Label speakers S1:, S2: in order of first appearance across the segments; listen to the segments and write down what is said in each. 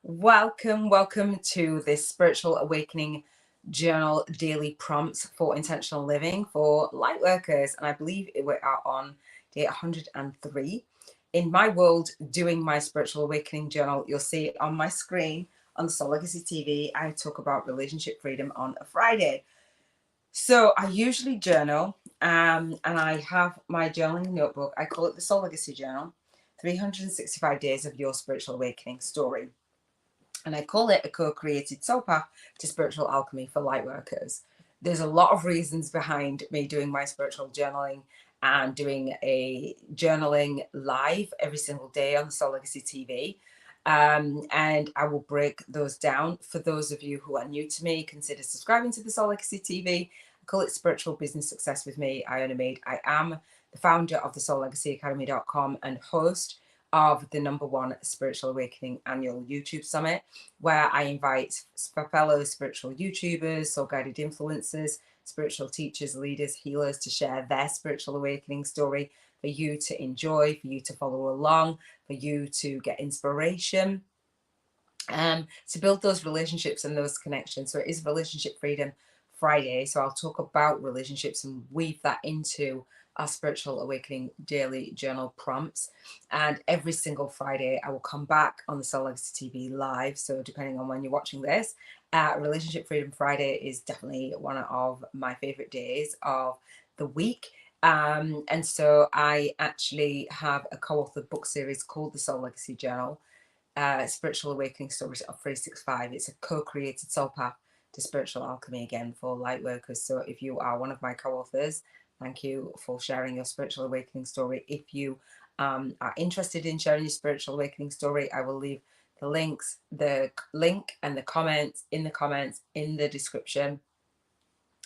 S1: Welcome to this Spiritual Awakening Journal daily prompts for intentional living for Lightworkers. And I believe we are on day 103. In my world, doing my Spiritual Awakening Journal, you'll see it on my screen on the Soul Legacy TV. I talk about relationship freedom on a Friday. So I usually journal and I have my journaling notebook. I call it the Soul Legacy Journal, 365 Days of Your Spiritual Awakening Story. And I call it a co-created soul path to spiritual alchemy for lightworkers. There's a lot of reasons behind me doing my spiritual journaling and doing a journaling live every single day on the Soul Legacy TV. And I will break those down. For those of you who are new to me, consider subscribing to the Soul Legacy TV. I call it Spiritual Business Success with me, Iona Maid. I am the founder of the SoulLegacyAcademy.com and host of the #1 Spiritual Awakening Annual YouTube Summit, where I invite fellow spiritual YouTubers, soul guided influencers, spiritual teachers, leaders, healers to share their spiritual awakening story for you to enjoy, for you to follow along, for you to get inspiration, to build those relationships and those connections. So it is Relationship Freedom Friday. So I'll talk about relationships and weave that into our Spiritual Awakening daily journal prompts. And every single Friday, I will come back on the Soul Legacy TV live. So depending on when you're watching this, Relationship Freedom Friday is definitely one of my favorite days of the week. And so I actually have a co-authored book series called the Soul Legacy Journal, Spiritual Awakening Stories of 365. It's a co-created soul path to spiritual alchemy, again, for light workers. So if you are one of my co-authors, thank you for sharing your spiritual awakening story. If you are interested in sharing your spiritual awakening story, I will leave the link and the comments in the description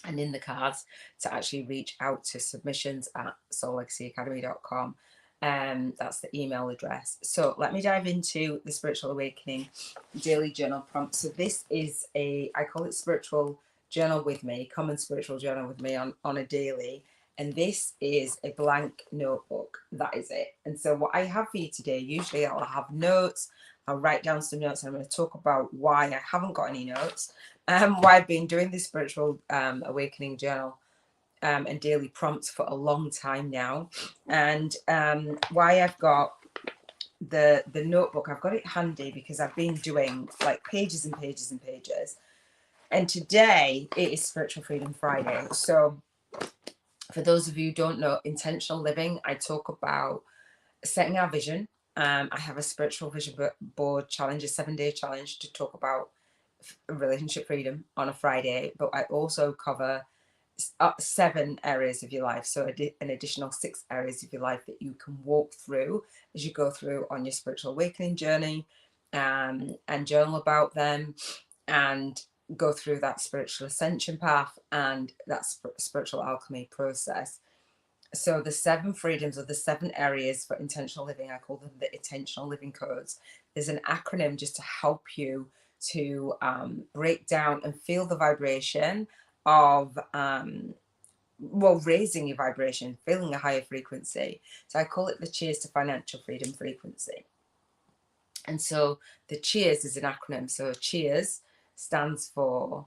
S1: and in the cards to actually reach out to submissions at SoulLegacyAcademy.com. That's the email address. So let me dive into the Spiritual Awakening daily journal prompt. So this is I call it Spiritual Journal with Me, Common Spiritual Journal with Me on a daily. And this is a blank notebook. That is it. And so what I have for you today, usually I'll have notes. I'll write down some notes. I'm going to talk about why I haven't got any notes, why I've been doing this Spiritual Awakening Journal and daily prompts for a long time now, and why I've got the notebook. I've got it handy because I've been doing like pages and pages and pages. And today it is Spiritual Freedom Friday. So for those of you who don't know, intentional living, I talk about setting our vision. I have a spiritual vision board challenge, a 7-day challenge to talk about relationship freedom on a Friday, but I also cover 7 areas of your life, so an additional 6 areas of your life that you can walk through as you go through on your spiritual awakening journey, and journal about them and go through that spiritual ascension path and that spiritual alchemy process. So the 7 freedoms, or the 7 areas for intentional living, I call them the intentional living codes. There's an acronym just to help you to break down and feel the vibration of raising your vibration, feeling a higher frequency. So I call it the Cheers to Financial Freedom frequency. And so the Cheers is an acronym. So Cheers stands for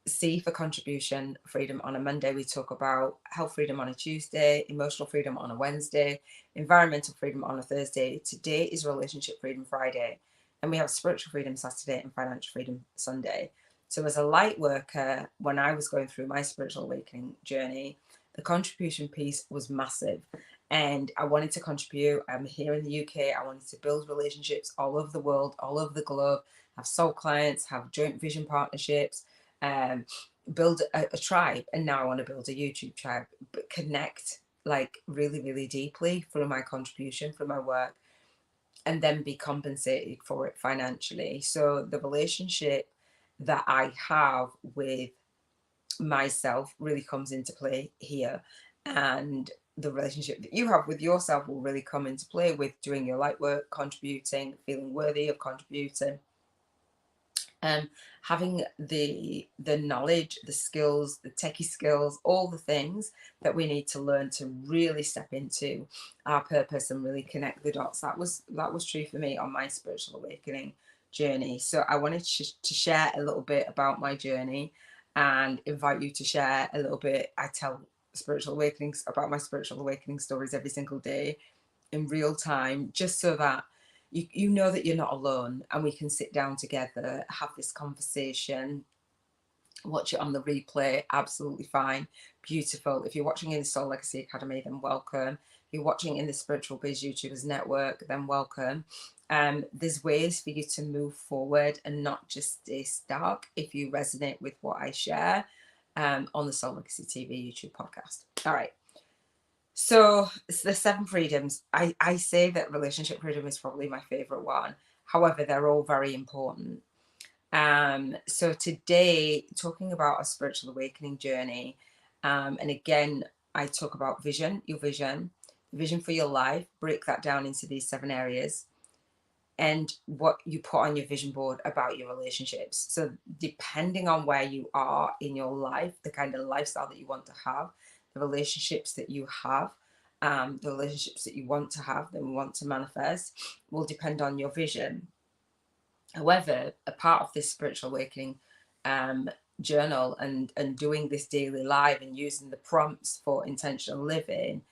S1: C for contribution freedom. On a Monday, we talk about health freedom on a Tuesday, emotional freedom on a Wednesday, environmental freedom on a Thursday. Today is relationship freedom Friday, and we have spiritual freedom Saturday and financial freedom Sunday. So as a light worker, when I was going through my spiritual awakening journey, the contribution piece was massive. And I wanted to contribute. I'm here in the UK. I wanted to build relationships all over the world, all over the globe, have soul clients, have joint vision partnerships, build a tribe. And now I want to build a YouTube tribe, but connect like really, really deeply through my contribution, through my work, and then be compensated for it financially. So the relationship that I have with myself really comes into play here, and the relationship that you have with yourself will really come into play with doing your light work, contributing, feeling worthy of contributing, having the knowledge, the skills, the techie skills, all the things that we need to learn to really step into our purpose and really connect the dots. That was true for me on my spiritual awakening journey. So I wanted to share a little bit about my journey and invite you to share a little bit. I tell spiritual awakenings about my spiritual awakening stories every single day in real time, just so that you know that you're not alone, and we can sit down together, have this conversation, watch it on the replay, absolutely fine, beautiful. If you're watching in the Soul Legacy Academy, then welcome. If you're watching in the Spiritual Biz YouTubers Network, then welcome. There's ways for you to move forward and not just stay stuck if you resonate with what I share on the Soul Legacy TV YouTube podcast. All right. So it's the 7 freedoms. I say that relationship freedom is probably my favorite one. However, they're all very important. So today, talking about a spiritual awakening journey, and again, I talk about vision, your vision, vision for your life, break that down into these 7 areas, and what you put on your vision board about your relationships. So depending on where you are in your life, the kind of lifestyle that you want to have, the relationships that you have, the relationships that you want to have, then want to manifest, will depend on your vision. However, a part of this spiritual awakening journal and doing this daily live and using the prompts for intentional living,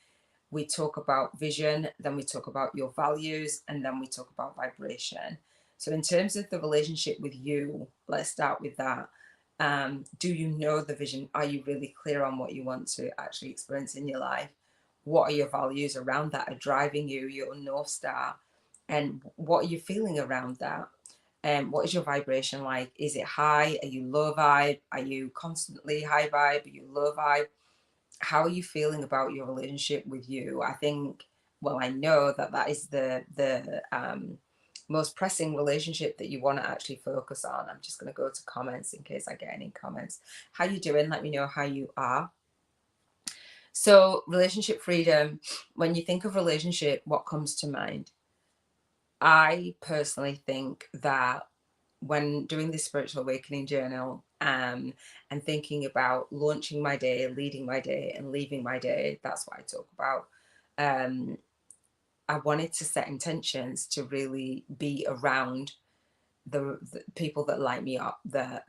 S1: we talk about vision, then we talk about your values, and then we talk about vibration. So in terms of the relationship with you, let's start with that. Do you know the vision? Are you really clear on what you want to actually experience in your life? What are your values around that are driving you, your North Star? And what are you feeling around that? What is your vibration like? Is it high? Are you low vibe? Are you constantly high vibe? Are you low vibe? How are you feeling about your relationship with you? I think, well, I know that that is the most pressing relationship that you want to actually focus on. I'm just going to go to comments in case I get any comments. How you doing? Let me know how you are. So relationship freedom, when you think of relationship, what comes to mind? I personally think that when doing this spiritual awakening journal and thinking about launching my day, leading my day, and leaving my day, that's what I talk about. I wanted to set intentions to really be around the people that light me up, that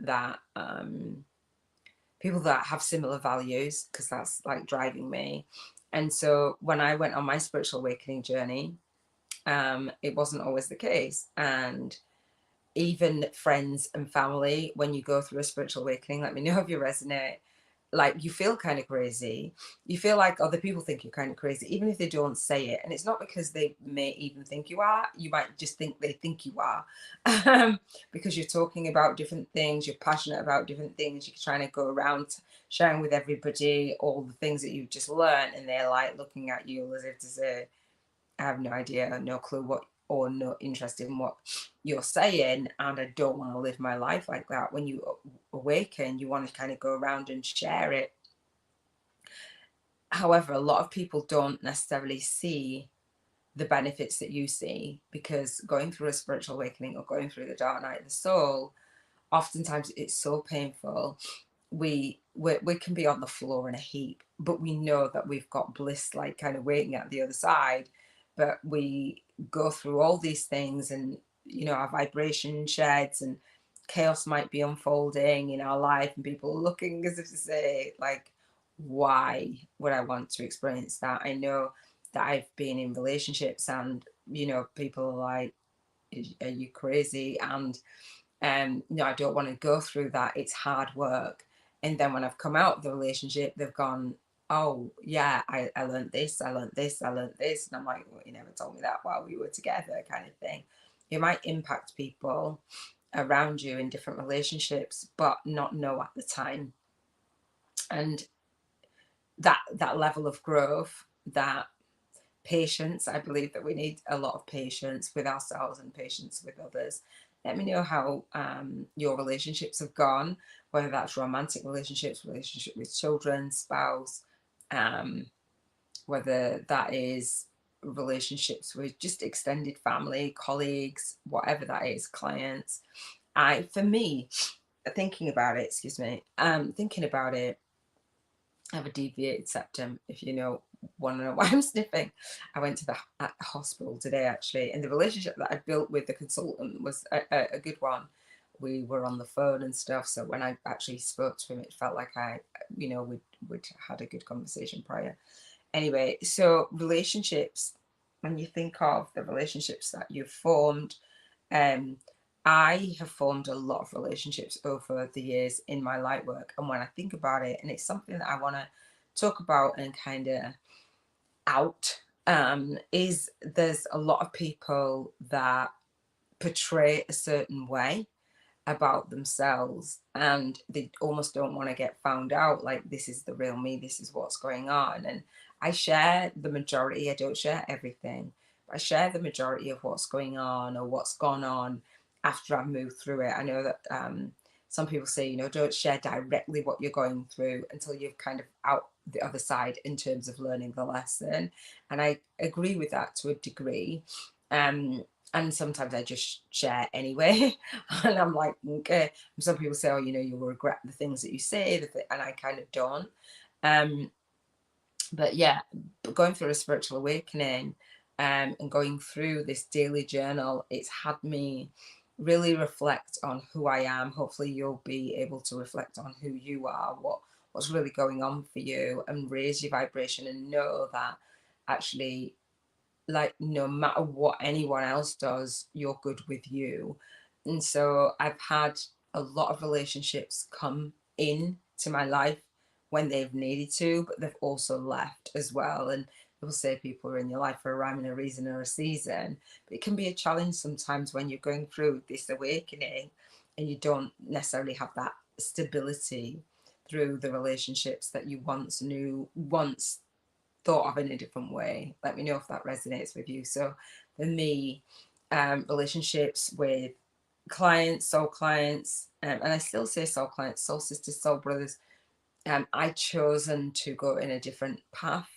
S1: people that have similar values, because that's like driving me. And so when I went on my spiritual awakening journey, it wasn't always the case. And even friends and family, when you go through a spiritual awakening, let me know if you resonate. Like, you feel kind of crazy. You feel like other people think you're kind of crazy, even if they don't say it. And it's not because they may even think you are. You might just think they think you are, because you're talking about different things. You're passionate about different things. You're trying to go around sharing with everybody all the things that you've just learned, and they're like looking at you as if to say, I have no idea, no clue what, or no interest in what you're saying, and I don't want to live my life like that. When you awaken, you want to kind of go around and share it. However, a lot of people don't necessarily see the benefits that you see, because going through a spiritual awakening or going through the dark night of the soul, oftentimes it's so painful. We can be on the floor in a heap, but we know that we've got bliss like kind of waiting at the other side. But we go through all these things, and our vibration sheds, and chaos might be unfolding in our life, and people are looking as if to say, like, why would I want to experience that? I know that I've been in relationships, and people are like, are you crazy? And no, I don't want to go through that. It's hard work. And then when I've come out of the relationship, they've gone, oh yeah, I learned this, I learned this, I learned this. And I'm like, well, you never told me that while we were together, kind of thing. It might impact people around you in different relationships, but not know at the time. And that level of growth, that patience, I believe that we need a lot of patience with ourselves and patience with others. Let me know how your relationships have gone, whether that's romantic relationships, relationship with children, spouse, whether that is relationships with just extended family, colleagues, whatever that is, clients. For me, thinking about it, I have a deviated septum, if you know want to know why I'm sniffing, I went to the hospital today actually, and the relationship that I built with the consultant was a good one. We were on the phone and stuff, so when I actually spoke to him, it felt like we'd had a good conversation prior. Anyway, so relationships, when you think of the relationships that you've formed, um, I have formed a lot of relationships over the years in my light work. And when I think about it, and it's something that I want to talk about and kind of out, is there's a lot of people that portray a certain way about themselves, and they almost don't want to get found out, like, this is the real me, this is what's going on. And I share the majority. I don't share everything, but I share the majority of what's going on or what's gone on after I've moved through it. I know that some people say, don't share directly what you're going through until you've kind of out the other side in terms of learning the lesson, and I agree with that to a degree. And sometimes I just share anyway. And I'm like, okay. And some people say, oh, you'll regret the things that you say, and I kind of don't. But yeah, going through a spiritual awakening, and going through this daily journal, it's had me really reflect on who I am. Hopefully you'll be able to reflect on who you are, what's really going on for you, and raise your vibration, and know that actually, like, no matter what anyone else does, you're good with you. And so I've had a lot of relationships come in to my life when they've needed to, but they've also left as well. And people say people are in your life for a rhyme and a reason or a season, but it can be a challenge sometimes when you're going through this awakening and you don't necessarily have that stability through the relationships that you once knew, once thought of in a different way. Let me know if that resonates with you. So for me, relationships with clients, soul clients, and I still say soul clients, soul sisters, soul brothers, I've chosen to go in a different path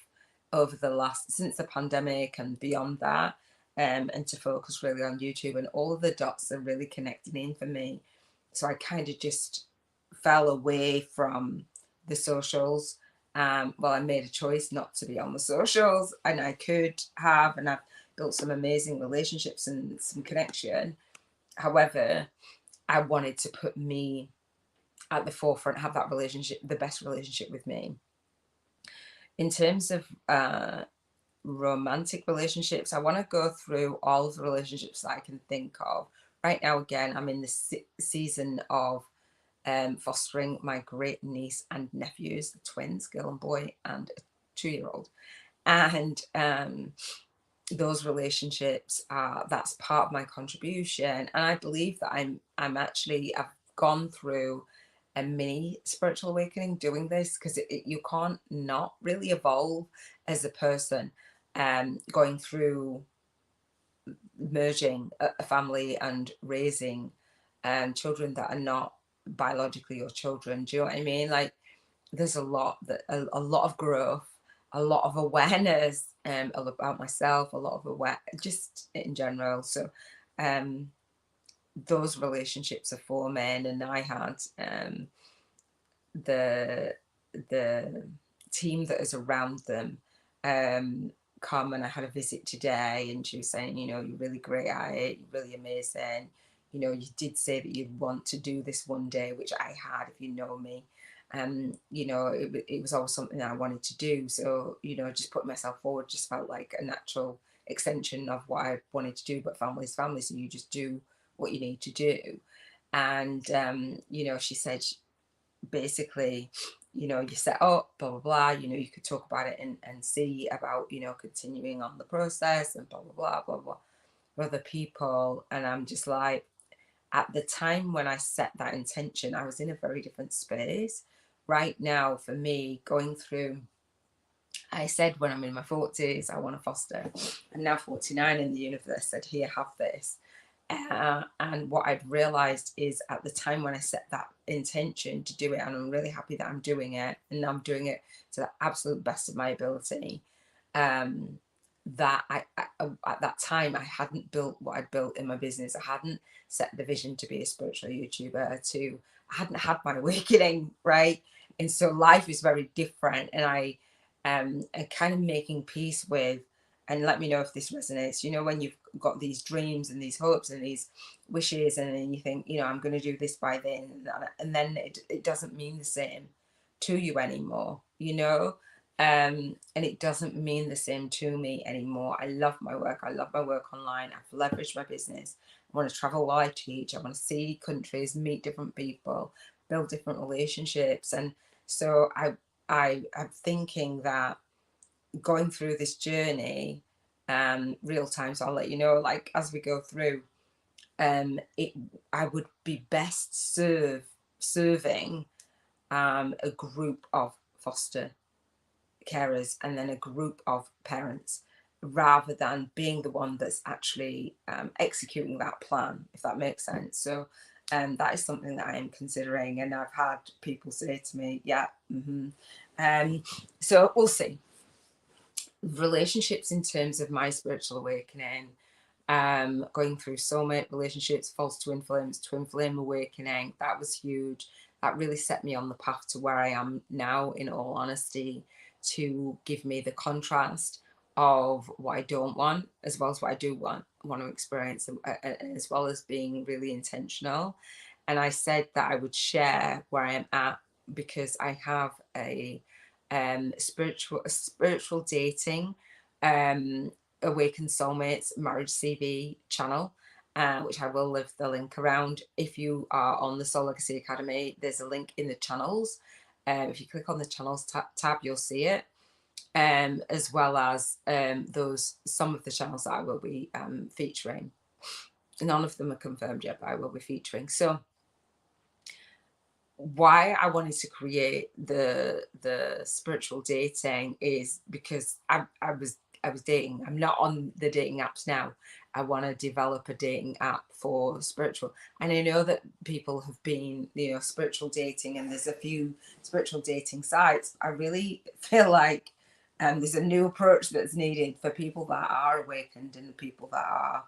S1: over the since the pandemic and beyond that, and to focus really on YouTube, and all of the dots are really connecting in for me. So I kind of just fell away from the socials. Well, I made a choice not to be on the socials, and I could have, and I've built some amazing relationships and some connection. However, I wanted to put me at the forefront, have that relationship, the best relationship with me. In terms of romantic relationships, I want to go through all of the relationships that I can think of. Right now, again, I'm in the season of fostering my great niece and nephews, the twins, girl and boy, and a 2-year-old. And those relationships that's part of my contribution. And I believe that I've gone through a mini spiritual awakening doing this, because you can't not really evolve as a person, going through merging a family and raising children that are not biologically your children. Do you know what I mean? Like, there's a lot of growth, a lot of awareness about myself, a lot of just in general. So those relationships are forming, and I had the team that is around them come, and I had a visit today, and she was saying, you're really great at it, you're really amazing, you did say that you'd want to do this one day, which I had, if you know me. It was always something that I wanted to do. So, just putting myself forward just felt like a natural extension of what I wanted to do. But family's family, so you just do what you need to do. And she said, basically, you set up, blah blah blah, you could talk about it and see about continuing on the process and blah blah blah blah blah with other people. And I'm just like, at the time when I set that intention, I was in a very different space. Right now, for me, going through, I said when I'm in my 40s, I want to foster. I'm now 49, and the universe said, here, have this. And what I'd realized is, at the time when I set that intention to do it, and I'm really happy that I'm doing it, and I'm doing it to the absolute best of my ability, that I at that time I hadn't built what I'd built in my business. I hadn't set the vision to be a spiritual YouTuber. I hadn't had my awakening, right? And so life is very different, and I and kind of making peace with, and let me know if this resonates. You know, when you've got these dreams and these hopes and these wishes, and then you think, you know, I'm going to do this by then, and then it doesn't mean the same to you anymore, you know. And it doesn't mean the same to me anymore. I love my work. I love my work online. I've leveraged my business. I want to travel while I teach. I want to see countries, meet different people, build different relationships. And so I'm thinking that going through this journey, real time, so I'll let you know, like as we go through, it I would be best serving a group of foster carers and then a group of parents, rather than being the one that's actually executing that plan, if that makes sense. So that is something that I am considering, and I've had people say to me, yeah, so we'll see. Relationships in terms of my spiritual awakening, going through soulmate relationships, false twin flame awakening, that was huge. That really set me on the path to where I am now, in all honesty, to give me the contrast of what I don't want as well as what I do want to experience, as well as being really intentional. And I said that I would share where I am at, because I have a spiritual dating, Awakened Soulmates Marriage CV channel, which I will leave the link around. If you are on the Soul Legacy Academy, there's a link in the channels. If you click on the channels tab, you'll see it. As well as some of the channels that I will be featuring. None of them are confirmed yet, but I will be featuring. So why I wanted to create the spiritual dating is because I was dating. I'm not on the dating apps now. I want to develop a dating app for spiritual. And I know that people have been, you know, spiritual dating, and there's a few spiritual dating sites. I really feel like there's a new approach that's needed for people that are awakened and the people that are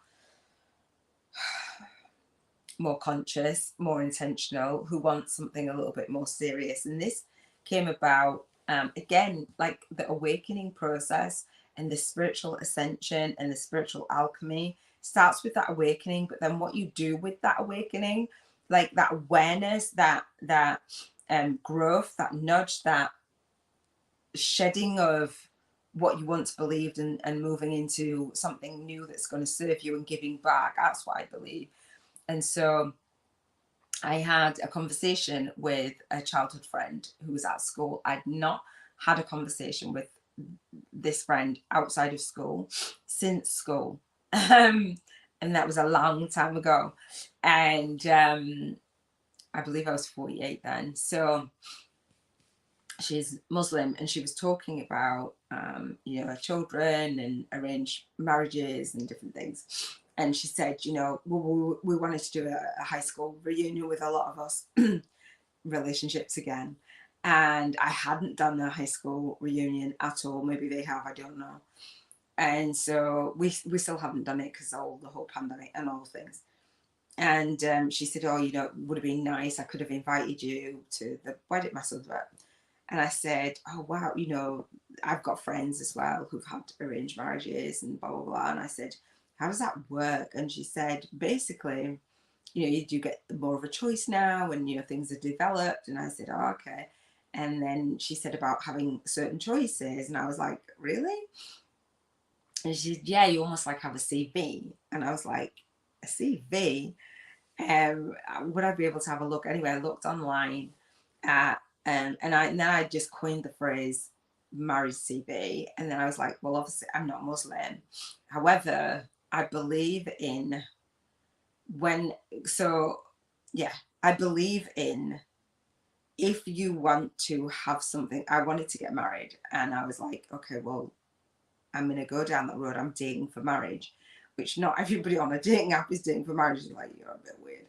S1: more conscious, more intentional, who want something a little bit more serious. And this came about, again, like the awakening process and the spiritual ascension and the spiritual alchemy starts with that awakening. But then what you do with that awakening, like that awareness, that growth, that nudge, that shedding of what you once believed, and moving into something new that's going to serve you and giving back. That's what I believe. And so I had a conversation with a childhood friend who was at school. I'd not had a conversation with this friend outside of school since school. And that was a long time ago. And I believe I was 48 then. So she's Muslim, and she was talking about, you know, her children and arranged marriages and different things. And she said, you know, we wanted to do a high school reunion with a lot of us relationships again. And I hadn't done a high school reunion at all. Maybe they have, I don't know. And so we still haven't done it because of the whole pandemic and all things. And she said, oh, you know, it would have been nice. I could have invited you to the wedding, my son's wedding. And I said, oh, wow, you know, I've got friends as well who've had arranged marriages and blah, blah, blah. And I said, how does that work? And she said, basically, you know, you do get more of a choice now, and, you know, things are developed. And I said, oh, okay. And then she said about having certain choices. And I was like, really? And she said, yeah, you almost like have a CV. And I was like, a CV? Would I be able to have a look? Anyway, I looked online at, and then I just coined the phrase marriage CV. And then I was like, well, obviously I'm not Muslim. However, I believe in I believe in, if you want to have something. I wanted to get married, and I was like, okay, well, I'm going to go down that road. I'm dating for marriage, which not everybody on a dating app is dating for marriage. It's like, you're a bit weird.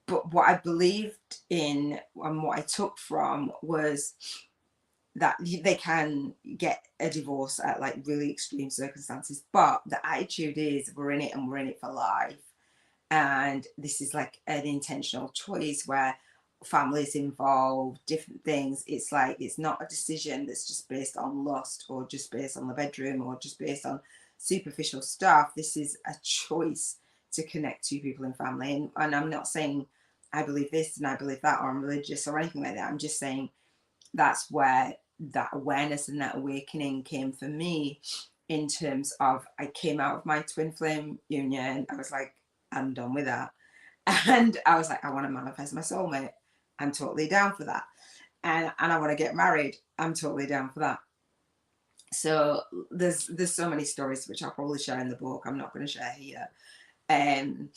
S1: But what I believed in and what I took from was that they can get a divorce at like really extreme circumstances, but the attitude is we're in it and we're in it for life. And this is like an intentional choice where families involved, different things. It's like, it's not a decision that's just based on lust or just based on the bedroom or just based on superficial stuff. This is a choice to connect to people in family. And I'm not saying I believe this and I believe that, or I'm religious or anything like that. I'm just saying that's where that awareness and that awakening came for me, in terms of, I came out of my twin flame union. I was like, I'm done with that. And I was like, I want to manifest my soulmate. I'm totally down for that. And I want to get married. I'm totally down for that. So there's so many stories which I'll probably share in the book. I'm not going to share here. And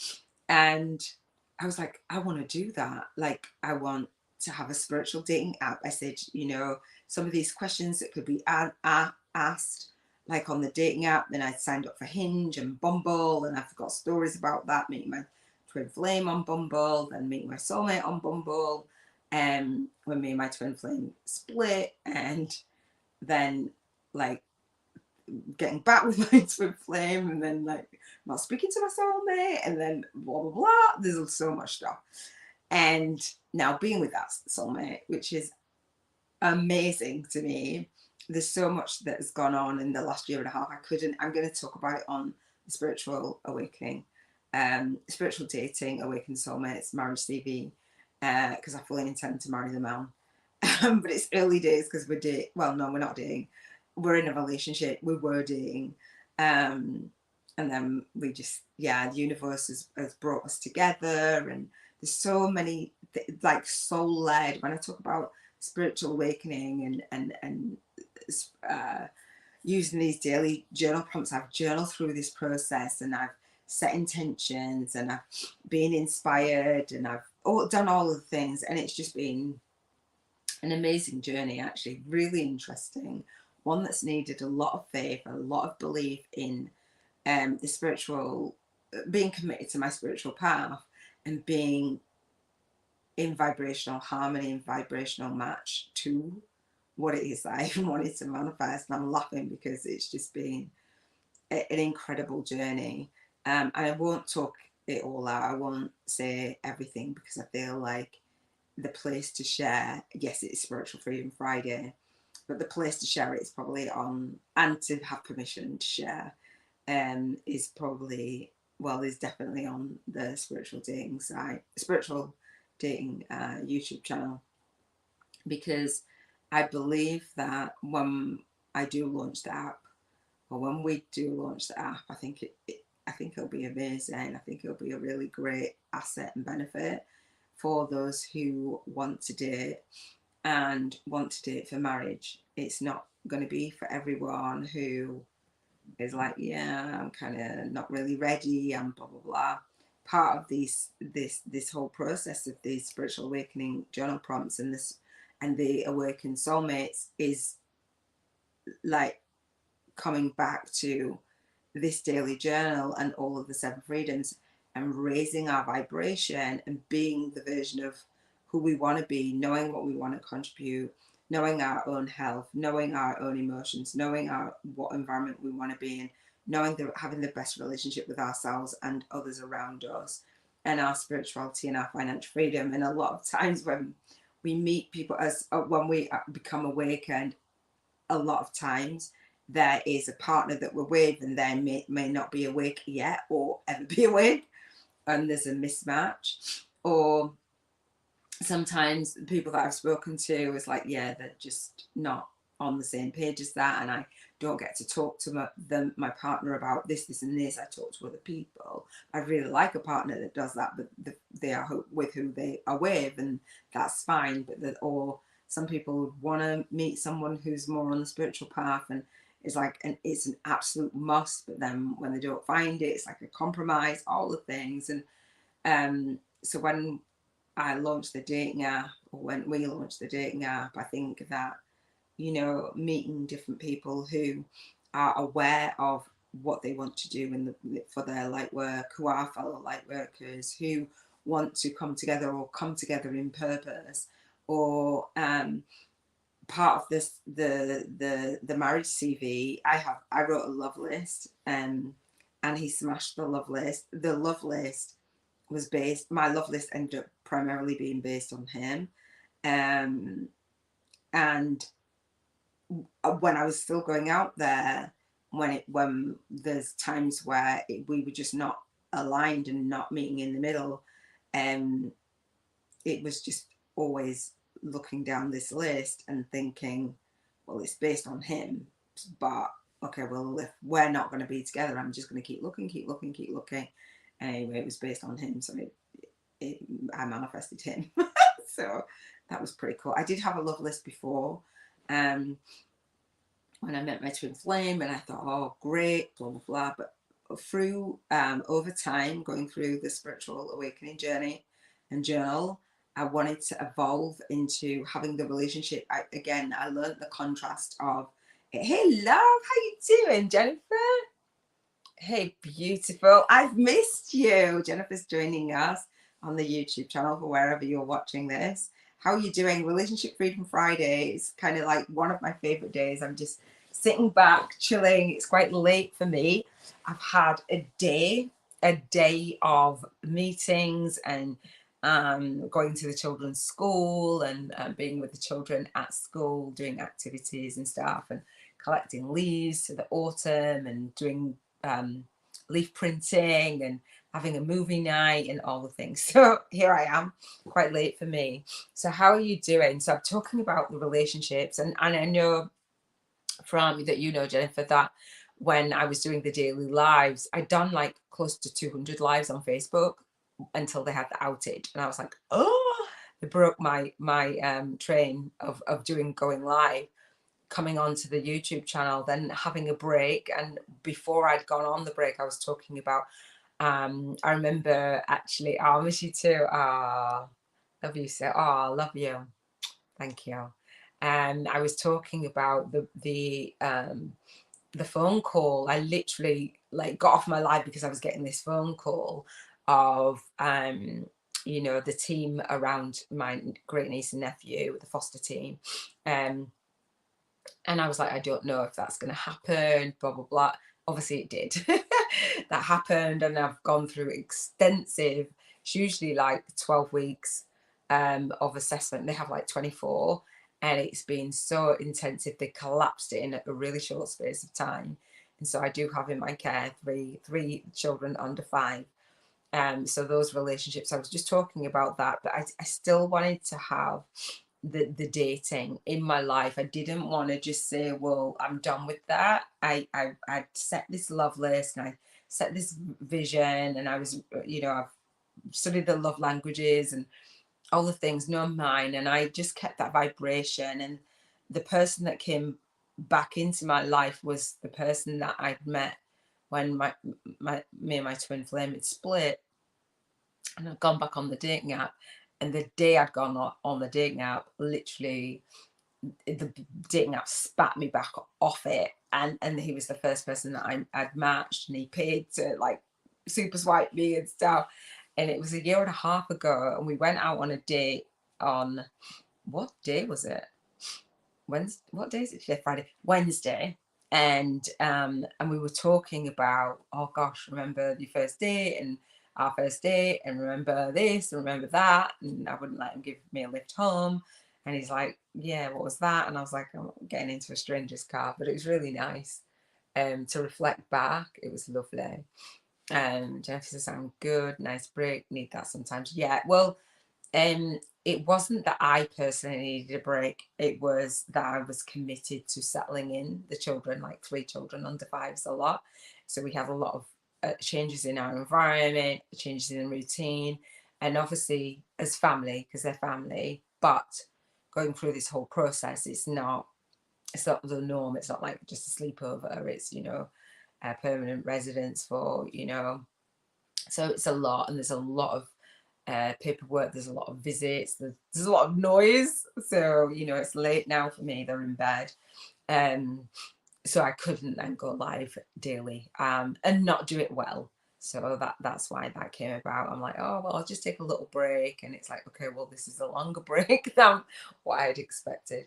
S1: I was like, I want to do that. Like, I want to have a spiritual dating app. I said, you know, some of these questions that could be asked, like on the dating app. Then I signed up for Hinge and Bumble, and I've got stories about that, meeting my twin flame on Bumble, then meeting my soulmate on Bumble, when me and my twin flame split, and then like getting back with my twin flame, and then like not speaking to my soulmate, and then blah blah blah. There's so much stuff. And now being with that soulmate, which is amazing to me. There's so much that has gone on in the last year and a half. I'm going to talk about it on the spiritual awakening, spiritual dating, awakened soulmates, marriage CV, because I fully intend to marry the man. But it's early days because we're dating. Well, no, we're not dating. We're in a relationship. We were dating. And then we just, the universe has brought us together. And there's so many, like soul-led, when I talk about spiritual awakening and using these daily journal prompts, I've journaled through this process, and I've set intentions, and I've been inspired, and I've done all of the things, and it's just been an amazing journey, actually, really interesting, one that's needed a lot of faith, a lot of belief in the spiritual, being committed to my spiritual path, and being in vibrational harmony and vibrational match to what it is that I wanted to manifest. And I'm laughing because it's just been an incredible journey. And I won't talk it all out. I won't say everything, because I feel like the place to share, yes, it's Spiritual Freedom Friday, but the place to share it is probably on, and to have permission to share, is probably, well, is definitely on the spiritual dating site, spiritual dating YouTube channel, because I believe that when I do launch the app, or when we do launch the app, I think it'll be amazing. I think it'll be a really great asset and benefit for those who want to date and want to date for marriage. It's not going to be for everyone who is like, yeah, I'm kind of not really ready, and blah blah blah. Part of this whole process of these spiritual awakening journal prompts and the awakened soulmates is like coming back to this daily journal and all of the 7 freedoms, and raising our vibration and being the version of who we want to be, knowing what we want to contribute, knowing our own health, knowing our own emotions, knowing what environment we want to be in, knowing that having the best relationship with ourselves and others around us, and our spirituality and our financial freedom. And a lot of times when we meet people, when we become awakened, a lot of times there is a partner that we're with, and they may not be awake yet or ever be awake, and there's a mismatch. Or sometimes people that I've spoken to is like, yeah, they're just not on the same page as that, and I don't get to talk to my partner about this and this. I talk to other people. I really like a partner that does that, but they are with who they are with, and that's fine. But or some people want to meet someone who's more on the spiritual path, and it's like, and it's an absolute must. But then when they don't find it, it's like a compromise, all the things. And so when I launched the dating app, or when we launched the dating app, I think that, you know, meeting different people who are aware of what they want to do for their light work, who are fellow light workers, who want to come together or come together in purpose, or part of this the marriage CV. I wrote a love list, and he smashed the love list. The love list was based, my love list ended up primarily being based on him. And when I was still going out there, when there's times where we were just not aligned and not meeting in the middle, it was just always looking down this list and thinking, well, it's based on him, but okay, well, if we're not going to be together, I'm just going to keep looking. Anyway, it was based on him, so I manifested him. So that was pretty cool. I did have a love list before, when I met my twin flame, and I thought, oh, great, blah blah blah. But through over time, going through the spiritual awakening journey and journal, I wanted to evolve into having the relationship. I learned the contrast of, hey love, how you doing, Jennifer? Hey, beautiful. I've missed you. Jennifer's joining us on the YouTube channel for wherever you're watching this. How are you doing? Relationship Freedom Friday is kind of like one of my favorite days. I'm just sitting back, chilling. It's quite late for me. I've had a day of meetings and going to the children's school and being with the children at school, doing activities and stuff, and collecting leaves for the autumn and doing leaf printing and having a movie night and all the things. So here I am, quite late for me. So how are you doing? So I'm talking about the relationships, and I know from that, you know, Jennifer, that when I was doing the daily lives, I'd done like close to 200 lives on Facebook until they had the outage, and I was like, oh, they broke my train of going live, coming onto the YouTube channel, then having a break. And before I'd gone on the break, I was talking about, I remember actually, I miss you too. Love you, so, love you. Thank you. And I was talking about the phone call. I literally like got off my live because I was getting this phone call of, you know, the team around my great niece and nephew, the foster team. And I was like, I don't know if that's going to happen, blah, blah, blah. Obviously it did. That happened, and I've gone through extensive, it's usually like 12 weeks of assessment. They have like 24, and it's been so intensive. They collapsed it in a really short space of time. And so I do have in my care three children under 5. So those relationships, I was just talking about that, but I still wanted to have the dating in my life. I didn't want to just say, well, I'm done with that. I set this love list, and I set this vision, and I was, you know, I've studied the love languages and all the things, know mine, and I just kept that vibration. And the person that came back into my life was the person that I'd met when me and my twin flame had split, and I'd gone back on the dating app. And the day I'd gone on the dating app, literally the dating app spat me back off it, and he was the first person that I'd matched, and he paid to like super swipe me and stuff. And it was a year and a half ago, and we went out on a date on, what day was it? Wednesday. What day is it today? Friday. Wednesday. And we were talking about, oh gosh, remember your first date and our first date, and remember this and remember that. And I wouldn't let him give me a lift home. And he's like, yeah, what was that? And I was like, I'm getting into a stranger's car. But it was really nice to reflect back. It was lovely. Jennifer says, I'm good, nice break, need that sometimes. Yeah, well, it wasn't that I personally needed a break. It was that I was committed to settling in the children. Like 3 children under 5 is a lot. So we had a lot of changes in our environment, changes in routine, and obviously as family, because they're family. But going through this whole process, it's not the norm. It's not like just a sleepover. It's, you know, a permanent residence for, you know, so it's a lot, and there's a lot of paperwork, there's a lot of visits, there's a lot of noise. So, you know, it's late now for me, they're in bed. So I couldn't then go live daily and not do it well. So that's why that came about. I'm like, oh, well, I'll just take a little break. And it's like, okay, well, this is a longer break than what I'd expected.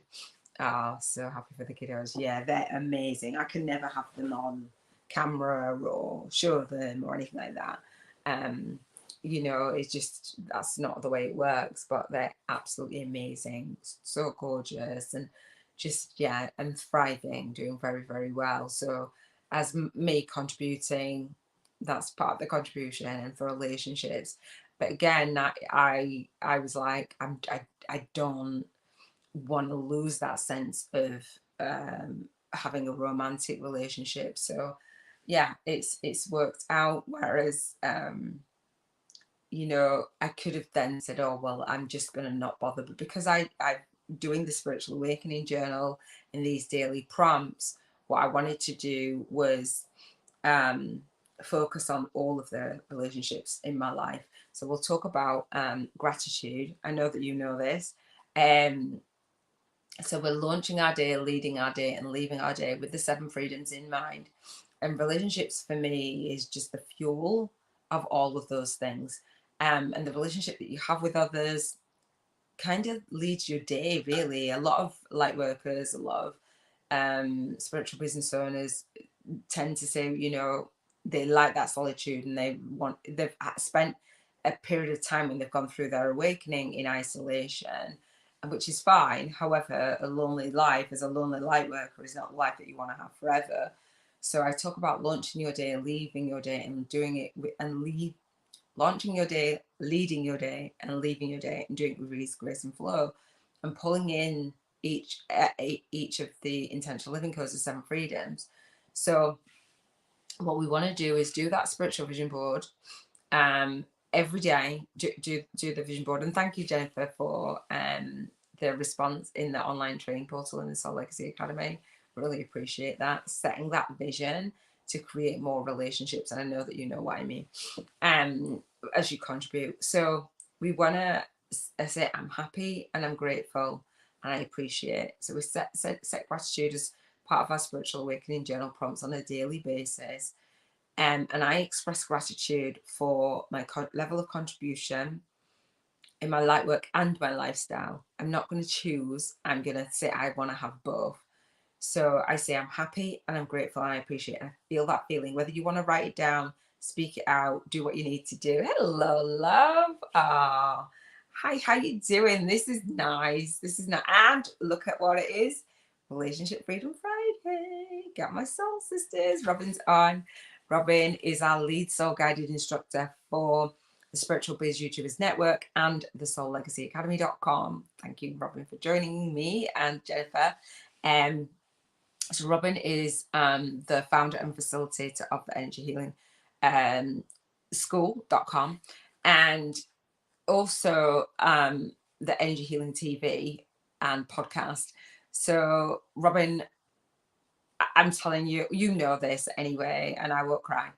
S1: So happy for the kiddos. Yeah, they're amazing. I can never have them on camera or show them or anything like that. you know, it's just, that's not the way it works. But they're absolutely amazing, so gorgeous, and just, yeah, and thriving, doing very, very well. So as me contributing, that's part of the contribution, and for relationships. But again, I was like, I don't want to lose that sense of having a romantic relationship. So yeah, it's worked out. Whereas you know, I could have then said, oh well, I'm just gonna not bother. But because I doing the spiritual awakening journal and these daily prompts, what I wanted to do was focus on all of the relationships in my life. So we'll talk about gratitude. I know that you know this. So we're launching our day, leading our day, and leaving our day with the 7 freedoms in mind. And relationships for me is just the fuel of all of those things. And the relationship that you have with others kind of leads your day, really. A lot of light workers, a lot of spiritual business owners tend to say, you know, they like that solitude, and they've spent a period of time when they've gone through their awakening in isolation, which is fine. However, a lonely life as a lonely light worker is not the life that you want to have forever. So I talk about launching your day, leaving your day, and doing it launching your day, leading your day, and leaving your day, and doing it with ease, grace, and flow, and pulling in each of the intentional living codes of 7 freedoms. So what we want to do is do that spiritual vision board every day. Do the vision board. And thank you, Jennifer, for the response in the online training portal in the Soul Legacy Academy. Really appreciate that. Setting that vision to create more relationships, and I know that you know what I mean, as you contribute. So we want to say I'm happy and I'm grateful and I appreciate. So we set gratitude as part of our spiritual awakening journal prompts on a daily basis. And I express gratitude for my level of contribution in my light work and my lifestyle. I'm not going to choose. I'm going to say I want to have both. So I say I'm happy and I'm grateful and I appreciate it. I feel that feeling, whether you want to write it down, speak it out, do what you need to do. Hello, love. Ah, hi, how you doing? This is nice. This is not, and look at what it is. Relationship Freedom Friday. Got my soul sisters. Robin's on. Robin is our lead soul guided instructor for the Spiritual Biz YouTubers Network and the SoulLegacyAcademy.com. Thank you, Robin, for joining me and Jennifer. So Robin is the founder and facilitator of the Energy Healing School.com, and also the Energy Healing TV and podcast. So Robin, I'm telling you, you know this anyway, and I won't cry.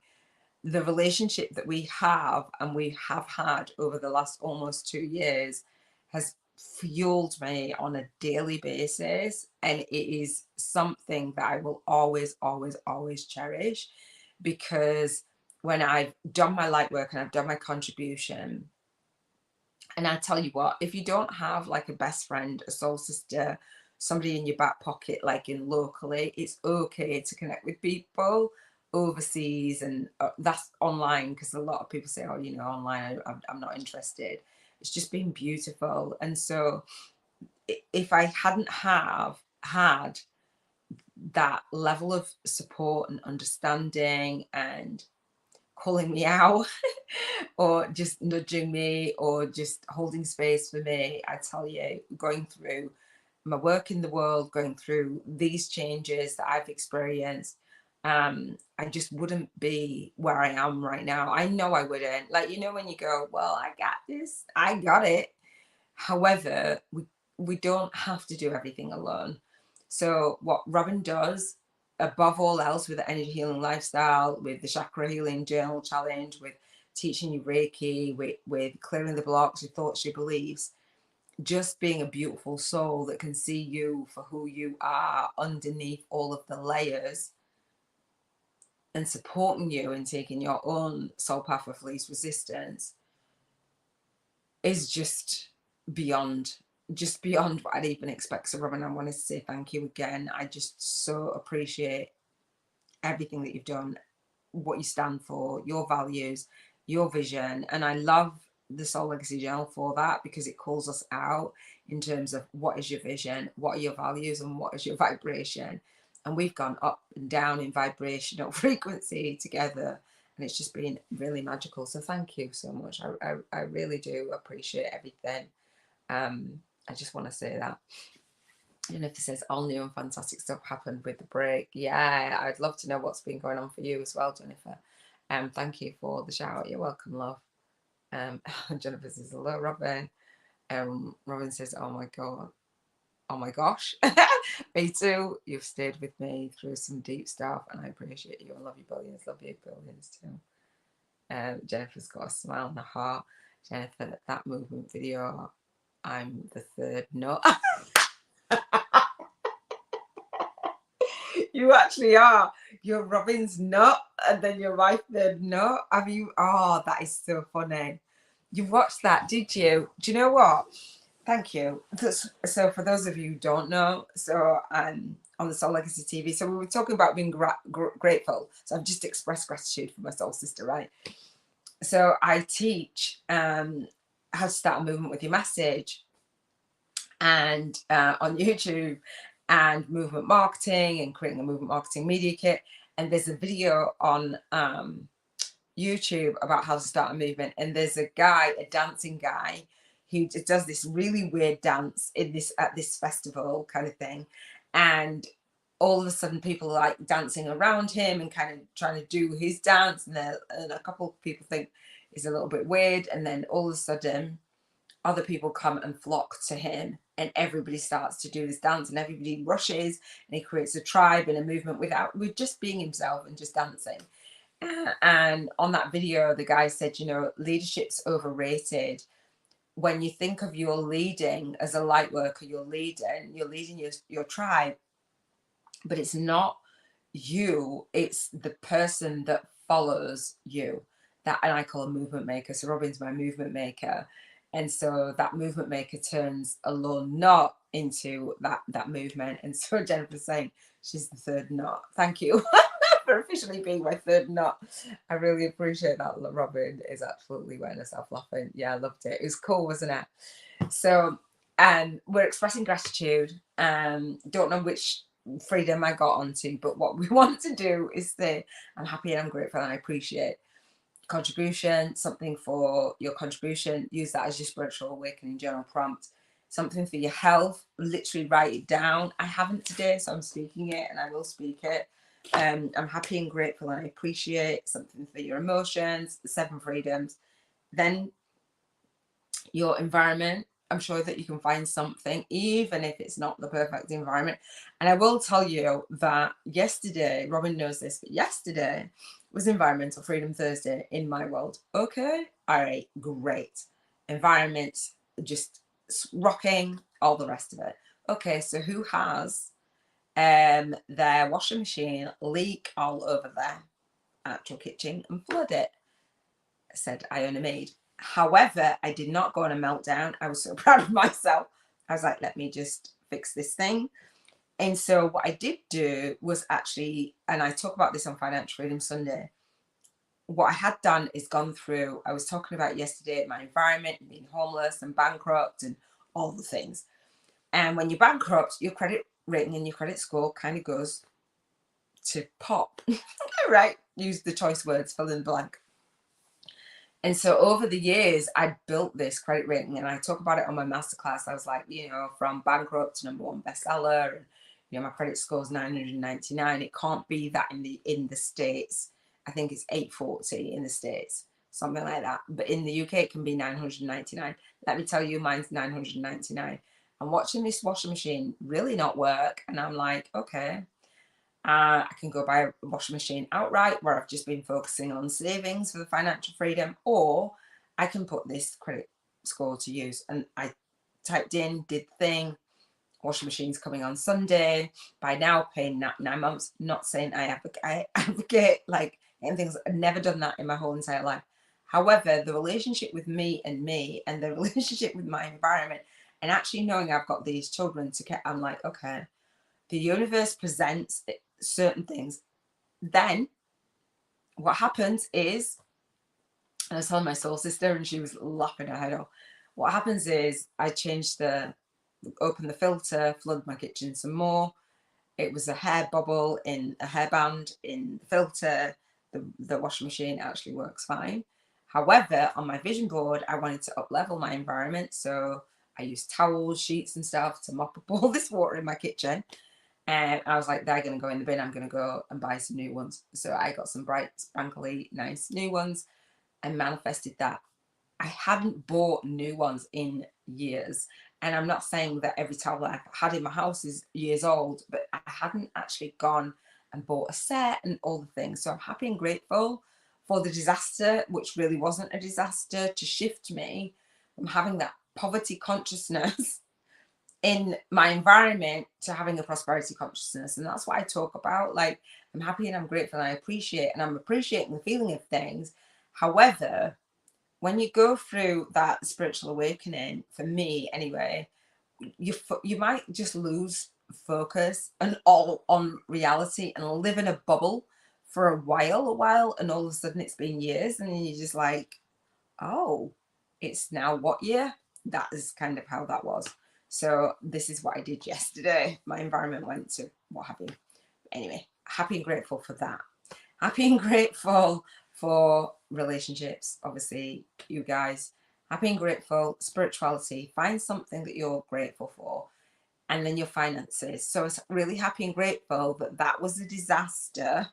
S1: The relationship that we have and we have had over the last almost 2 years has fueled me on a daily basis, and it is something that I will always, always, always cherish, because when I've done my light work and I've done my contribution, and I tell you what, if you don't have like a best friend, a soul sister, somebody in your back pocket, like in locally, it's okay to connect with people overseas, and that's online, because a lot of people say, oh, you know, online, I'm not interested. It's just been beautiful. And so if I hadn't have had that level of support and understanding and calling me out or just nudging me or just holding space for me, I tell you, going through my work in the world, going through these changes that I've experienced, I just wouldn't be where I am right now. I know I wouldn't. Like, you know, when you go, well, I got this, I got it. However, we don't have to do everything alone. So what Robin does, above all else, with the energy healing lifestyle, with the chakra healing journal challenge, with teaching you Reiki, with clearing the blocks, your thoughts, your beliefs, just being a beautiful soul that can see you for who you are underneath all of the layers, and supporting you in taking your own soul path of least resistance, is just beyond what I'd even expect. So Robin, I want to say thank you again. I just so appreciate everything that you've done, what you stand for, your values, your vision. And I love the Soul Legacy Journal for that, because it calls us out in terms of what is your vision, what are your values, and what is your vibration. And we've gone up and down in vibrational frequency together, and it's just been really magical. So thank you so much. I really do appreciate everything. I just want to say that. And if it says all new and fantastic stuff happened with the break, yeah, I'd love to know what's been going on for you as well, Jennifer. Thank you for the shout out. You're welcome, love. Jennifer says hello, Robin. Robin says, oh my god, oh my gosh. Me too. You've stayed with me through some deep stuff, and I appreciate you. I love you billions. Love you billions too. Jennifer's got a smile and a heart. Jennifer, that movement video, I'm the third nut. You actually are. You're Robin's nut, and then you're my third nut. Have you? Oh, that is so funny. You watched that, did you? Do you know what? Thank you. So for those of you who don't know, so on the Soul Legacy TV, so we were talking about being grateful. So I've just expressed gratitude for my soul sister, right? So I teach how to start a movement with your message, and on YouTube, and movement marketing, and creating a movement marketing media kit. And there's a video on YouTube about how to start a movement, and there's a guy, a dancing guy, who does this really weird dance at this festival kind of thing, and all of a sudden people are like dancing around him and kind of trying to do his dance, and a couple of people think it's a little bit weird, and then all of a sudden other people come and flock to him, and everybody starts to do this dance, and everybody rushes, and he creates a tribe and a movement with just being himself and just dancing. And on that video, the guy said, you know, leadership's overrated. When you think of your leading as a light worker, you're leading your tribe, but it's not you, it's the person that follows you. That, and I call a movement maker. So Robin's my movement maker. And so that movement maker turns a lone knot into that movement. And so Jennifer's saying she's the third knot. Thank you for officially being my third knot. I really appreciate that. Robin is absolutely wetting herself laughing. Yeah, I loved it. It was cool, wasn't it? So we're expressing gratitude. Don't know which freedom I got onto, but what we want to do is say I'm happy and I'm grateful and I appreciate contribution, something for your contribution. Use that as your spiritual awakening journal prompt. Something for your health, literally write it down. I haven't today, so I'm speaking it, and I will speak it. I'm happy and grateful and I appreciate. Something for your emotions, the 7 freedoms. Then your environment, I'm sure that you can find something, even if it's not the perfect environment. And I will tell you that yesterday, Robin knows this, but yesterday was Environmental Freedom Thursday in my world. Okay, all right, great. Environment, just rocking, all the rest of it. Okay, so who has their washing machine leak all over their actual kitchen and flood it? Said I own a maid. However, I did not go on a meltdown. I was so proud of myself. I was like, let me just fix this thing. And so what I did do was actually, and I talk about this on Financial Freedom Sunday, what I had done is gone through, I was talking about yesterday, my environment and being homeless and bankrupt and all the things. And when you're bankrupt, your credit rating and your credit score kind of goes to pop. Right? Use the choice words, fill in the blank. And so over the years, I built this credit rating, and I talk about it on my masterclass. I was like, you know, from bankrupt to #1 bestseller, and you know, my credit score is 999. It can't be that in the States. I think it's 840 in the States, something like that. But in the UK, it can be 999. Let me tell you, mine's 999. I'm watching this washing machine really not work, and I'm like, okay. I can go buy a washing machine outright, where I've just been focusing on savings for the financial freedom, or I can put this credit score to use. And I typed in, did the thing, washing machine's coming on Sunday. By now, paying 9 months. Not saying I advocate like anything. I've never done that in my whole entire life. However, the relationship with me and the relationship with my environment, and actually knowing I've got these children to get, I'm like, okay, the universe presents certain things. Then what happens is And I was telling my soul sister, and she was laughing her head off. What happens is I open the filter, flood my kitchen some more. It was a hair bubble in a hairband in the filter. The washing machine actually works fine. However, on my vision board, I wanted to up level my environment. So I used towels, sheets and stuff to mop up all this water in my kitchen. And I was like, they're going to go in the bin. I'm going to go and buy some new ones. So I got some bright, sprankly, nice new ones and manifested that. I hadn't bought new ones in years. And I'm not saying that every towel I've had in my house is years old, but I hadn't actually gone and bought a set and all the things. So I'm happy and grateful for the disaster, which really wasn't a disaster, to shift me from having that poverty consciousness in my environment to having a prosperity consciousness. And that's what I talk about. Like, I'm happy and I'm grateful and I appreciate, and I'm appreciating the feeling of things. However, when you go through that spiritual awakening, for me anyway, you might just lose focus and all on reality and live in a bubble for a while, and all of a sudden it's been years, and then you're just like, oh, it's now what year? That is kind of how that was. So this is what I did yesterday. My environment went to what have you. Anyway, happy and grateful for that. Happy and grateful for relationships, obviously, you guys. Happy and grateful, spirituality. Find something that you're grateful for. And then your finances. So I was really happy and grateful that that was a disaster.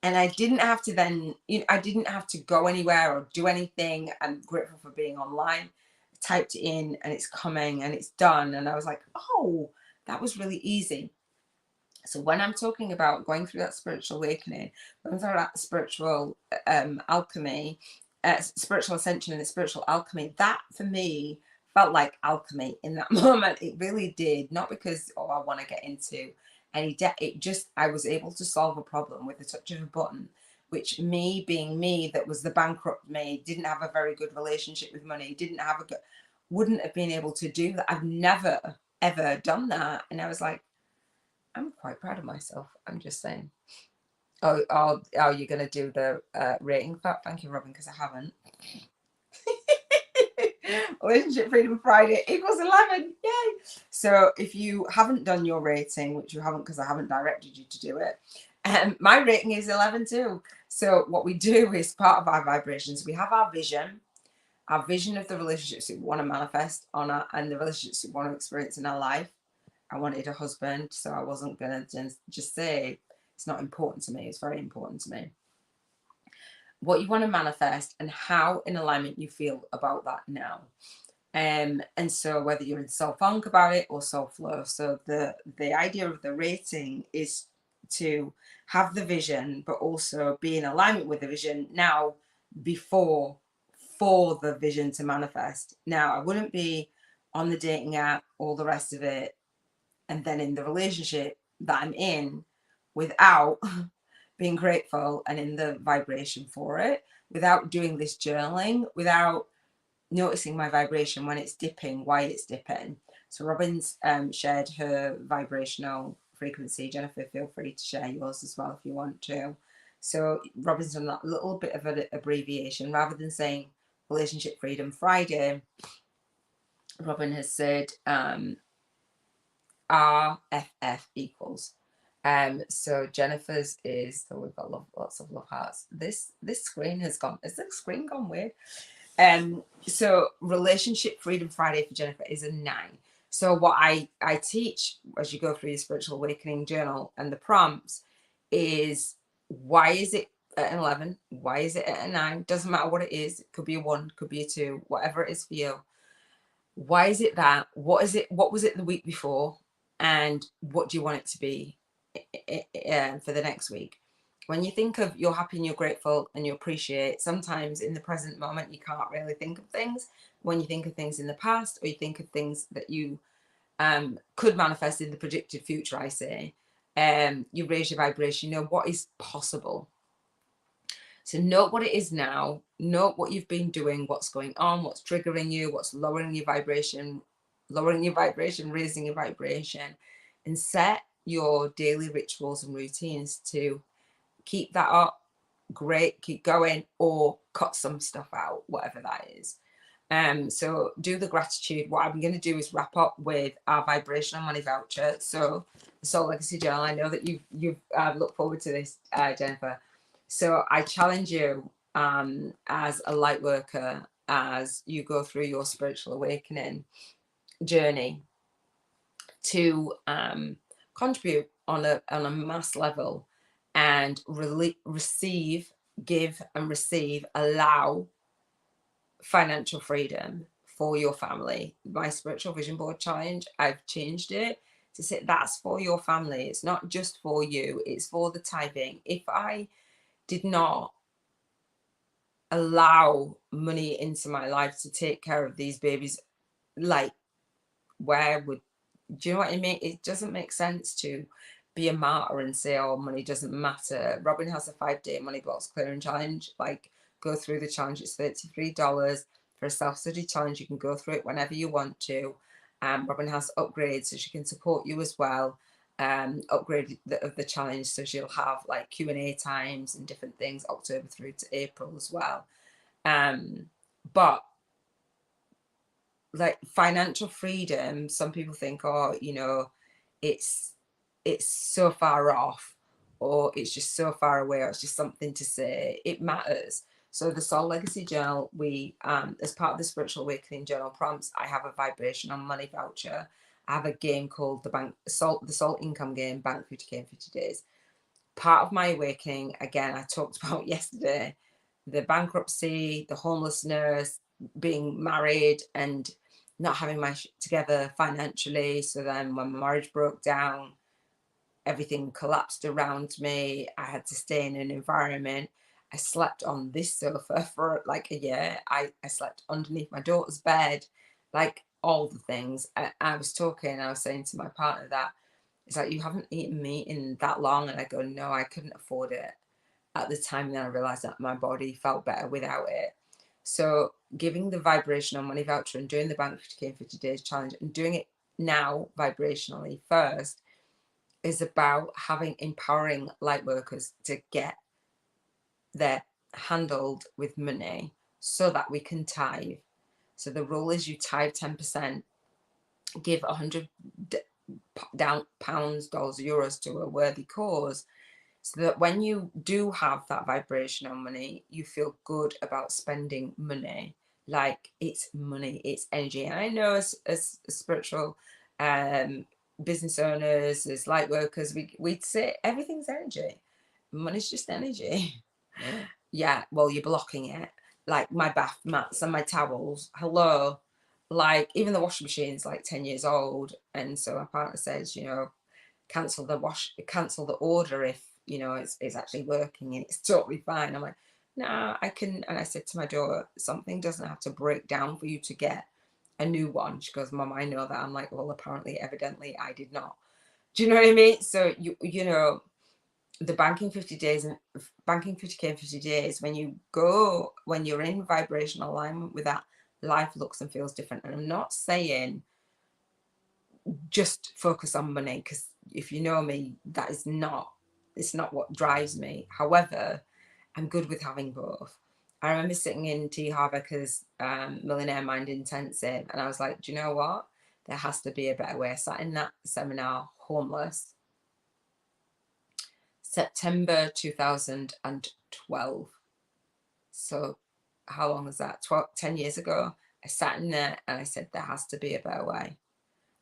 S1: And I didn't have to then, I didn't have to go anywhere or do anything. I'm grateful for being online. I typed it in and it's coming and it's done. And I was like, oh, that was really easy. So when I'm talking about going through that spiritual awakening, when I'm talking about spiritual alchemy, spiritual ascension and the spiritual alchemy, that for me felt like alchemy in that moment. It really did. Not because, oh, I want to get into any debt. It just, I was able to solve a problem with the touch of a button, which, me being me, that was the bankrupt me, didn't have a very good relationship with money, wouldn't have been able to do that. I've never, ever done that. And I was like, I'm quite proud of myself. I'm just saying. Oh, you're going to do the rating? Thank you, Robin, because I haven't. Relationship Freedom Friday equals 11. Yay! So if you haven't done your rating, which you haven't because I haven't directed you to do it, my rating is 11 too. So what we do is part of our vibrations. We have our vision of the relationships we want to manifest and the relationships we want to experience in our life. I wanted a husband, so I wasn't going to just say it's not important to me. It's very important to me. What you want to manifest and how in alignment you feel about that now. And so whether you're in self-funk about it or self-love. So the idea of the rating is to have the vision, but also be in alignment with the vision now for the vision to manifest. Now, I wouldn't be on the dating app, all the rest of it, and then in the relationship that I'm in without being grateful and in the vibration for it, without doing this journaling, without noticing my vibration when it's dipping, why it's dipping. So Robin's shared her vibrational frequency. Jennifer, feel free to share yours as well if you want to. So Robin's done that little bit of an abbreviation. Rather than saying Relationship Freedom Friday, Robin has said RFF equals. So Jennifer's is, so we've got lots of love hearts. This screen has gone, has the screen gone weird? So Relationship Freedom Friday for Jennifer is a 9. So what I teach as you go through your spiritual awakening journal and the prompts is, why is it at an 11? Why is it at a 9? Doesn't matter what it is. It could be a 1, could be a 2, whatever it is for you. Why is it that? What is it? What was it the week before? And what do you want it to be for the next week? When you think of you're happy and you're grateful and you appreciate, sometimes in the present moment you can't really think of things. When you think of things in the past, or you think of things that you could manifest in the predicted future, I say, you raise your vibration. You know what is possible. So note what it is now, note what you've been doing, what's going on, what's triggering you, what's lowering your vibration, raising your vibration, and set your daily rituals and routines to keep that up. Great, keep going, or cut some stuff out, whatever that is. So do the gratitude. What I'm going to do is wrap up with our vibrational money voucher. So the Soul Legacy Journal, I know that you've looked forward to this, Jennifer. So I challenge you as a light worker, as you go through your spiritual awakening journey, to contribute on a mass level and receive, give and receive, allow financial freedom for your family. My spiritual vision board challenge, I've changed it to say that's for your family. It's not just for you, it's for the tithing. If I did not allow money into my life to take care of these babies, like, where would, do you know what I mean? It doesn't make sense to be a martyr and say, oh, money doesn't matter. Robin has a 5-day money blocks clearing challenge. Like, go through the challenge. It's $33 for a self-study challenge. You can go through it whenever you want to. Robin has upgrades so she can support you as well. Upgrade of the challenge, so she'll have like Q&A times and different things October through to April as well. But like financial freedom, some people think, oh, you know, it's so far off, or it's just so far away, or it's just something to say. It matters. So the Soul Legacy Journal, we as part of the Spiritual Awakening Journal prompts, I have a vibrational money voucher. I have a game called the Soul Income Game, Bank 50k in 50 days. Part of my awakening, again, I talked about yesterday, the bankruptcy, the homelessness, being married and not having my shit together financially. So then when my marriage broke down, everything collapsed around me. I had to stay in an environment. I slept on this sofa for like a year. I slept underneath my daughter's bed, like all the things. I was saying to my partner that it's like, you haven't eaten meat in that long. And I go, no, I couldn't afford it at the time. And then I realized that my body felt better without it. So giving the vibrational money voucher and doing the Bank 50k in 50 days challenge and doing it now vibrationally first is about empowering light workers to get their handled with money so that we can tithe. So the rule is you tithe 10%, give 100 pounds, dollars, euros to a worthy cause, so that when you do have that vibrational money, you feel good about spending money. Like, it's money, it's energy. And I know as spiritual business owners, as light workers, we'd say everything's energy. Money's just energy. Yeah, well, you're blocking it. Like my bath mats and my towels, hello. Like, even the washing machine's like 10 years old. And so my partner says, you know, cancel the order if, you know, it's actually working and it's totally fine. I'm like, nah, I can. And I said to my daughter, something doesn't have to break down for you to get a new one. She goes, Mum, I know that. I'm like, well, apparently, evidently, I did not. Do you know what I mean? So you know, the banking 50 days and banking 50k in 50 days, when you're in vibrational alignment with that, life looks and feels different. And I'm not saying just focus on money, because if you know me, it's not what drives me. However, I'm good with having both. I remember sitting in T. Harvecker's Millionaire Mind Intensive, and I was like, do you know what? There has to be a better way. I sat in that seminar homeless, September 2012. So how long was that? 10 years ago. I sat in there and I said, there has to be a better way.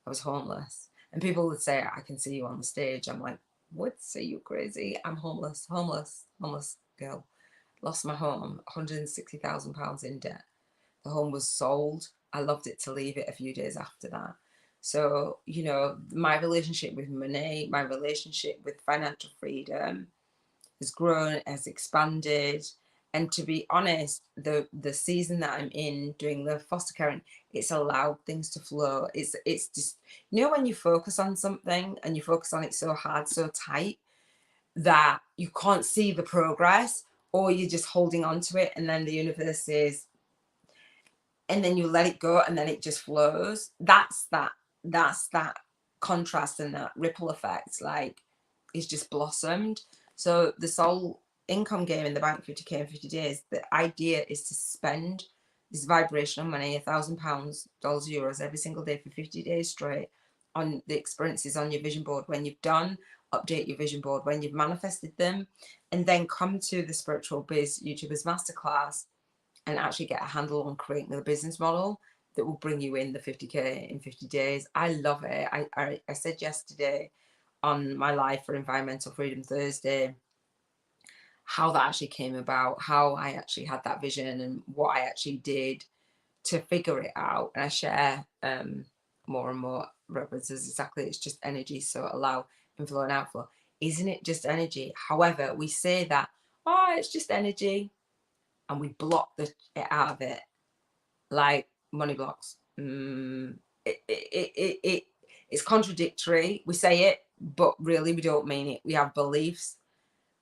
S1: I was homeless. And people would say, I can see you on the stage. I'm like, what? Say you crazy? I'm homeless girl. Lost my home, £160,000 in debt. The home was sold. I loved it to leave it a few days after that. So, you know, my relationship with money, my relationship with financial freedom has grown, has expanded. And to be honest, the season that I'm in doing the foster caring, it's allowed things to flow. It's just, you know, when you focus on something and you focus on it so hard, so tight, that you can't see the progress, or you're just holding on to it, and then the universe says, and then you let it go, and then it just flows. That's that contrast and that ripple effect, like, it's just blossomed. So the Soul income game in the bank, 50k in 50 days, the idea is to spend this vibrational money, £1,000, dollars, euros, every single day for 50 days straight on the experiences on your vision board. When you've done, update your vision board. When you've manifested them, and then come to the Spiritual Biz YouTubers Masterclass and actually get a handle on creating the business model that will bring you in the 50k in 50 days. I love it. I said yesterday on my live for Environmental Freedom Thursday how that actually came about, how I actually had that vision and what I actually did to figure it out. And I share more and more references. Exactly, it's just energy, so allow inflow and outflow. Isn't it just energy? However, we say that, oh, it's just energy, and we block it out of it like money blocks. It's contradictory. We say it, but really we don't mean it. We have beliefs.